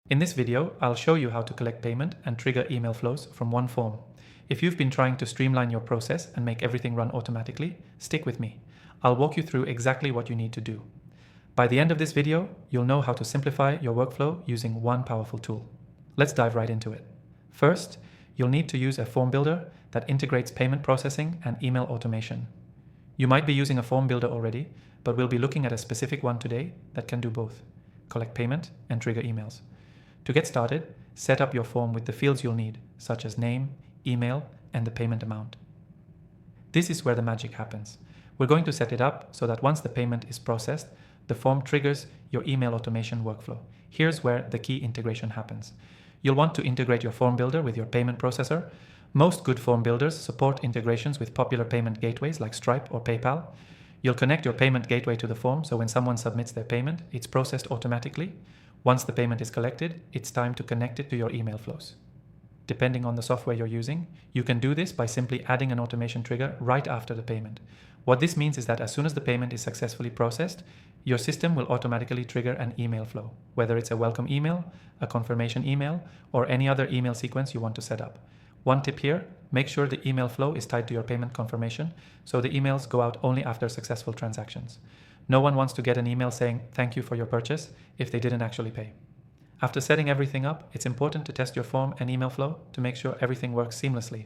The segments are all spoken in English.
In this video, I'll show you how to collect payment and trigger email flows from one form. If you've been trying to streamline your process and make everything run automatically, stick with me. I'll walk you through exactly what you need to do. By the end of this video, you'll know how to simplify your workflow using one powerful tool. Let's dive right into it. First, you'll need to use a form builder that integrates payment processing and email automation. You might be using a form builder already, but we'll be looking at a specific one today that can do both: collect payment and trigger emails. To get started, set up your form with the fields you'll need, such as name, email, and the payment amount. This is where the magic happens. We're going to set it up so that once the payment is processed, the form triggers your email automation workflow. Here's where the key integration happens. You'll want to integrate your form builder with your payment processor. Most good form builders support integrations with popular payment gateways like Stripe or PayPal. You'll connect your payment gateway to the form, so when someone submits their payment, it's processed automatically. Once the payment is collected, it's time to connect it to your email flows. Depending on the software you're using, you can do this by simply adding an automation trigger right after the payment. What this means is that as soon as the payment is successfully processed, your system will automatically trigger an email flow, whether it's a welcome email, a confirmation email, or any other email sequence you want to set up. One tip here, make sure the email flow is tied to your payment confirmation, so the emails go out only after successful transactions. No one wants to get an email saying thank you for your purchase if they didn't actually pay. After setting everything up, it's important to test your form and email flow to make sure everything works seamlessly.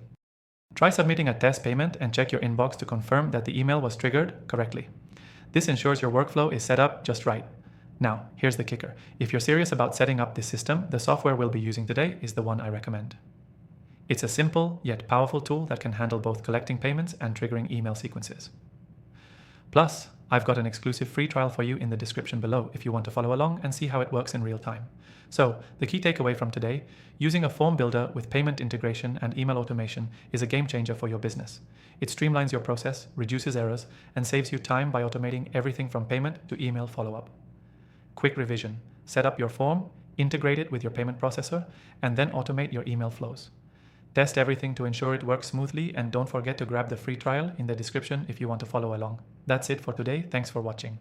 Try submitting a test payment and check your inbox to confirm that the email was triggered correctly. This ensures your workflow is set up just right. Now, here's the kicker. If you're serious about setting up this system, the software we'll be using today is the one I recommend. It's a simple yet powerful tool that can handle both collecting payments and triggering email sequences. Plus, I've got an exclusive free trial for you in the description below if you want to follow along and see how it works in real time. So, the key takeaway from today, using a form builder with payment integration and email automation is a game changer for your business. It streamlines your process, reduces errors, and saves you time by automating everything from payment to email follow-up. Quick revision: set up your form, integrate it with your payment processor, and then automate your email flows. Test everything to ensure it works smoothly, and don't forget to grab the free trial in the description if you want to follow along. That's it for today. Thanks for watching.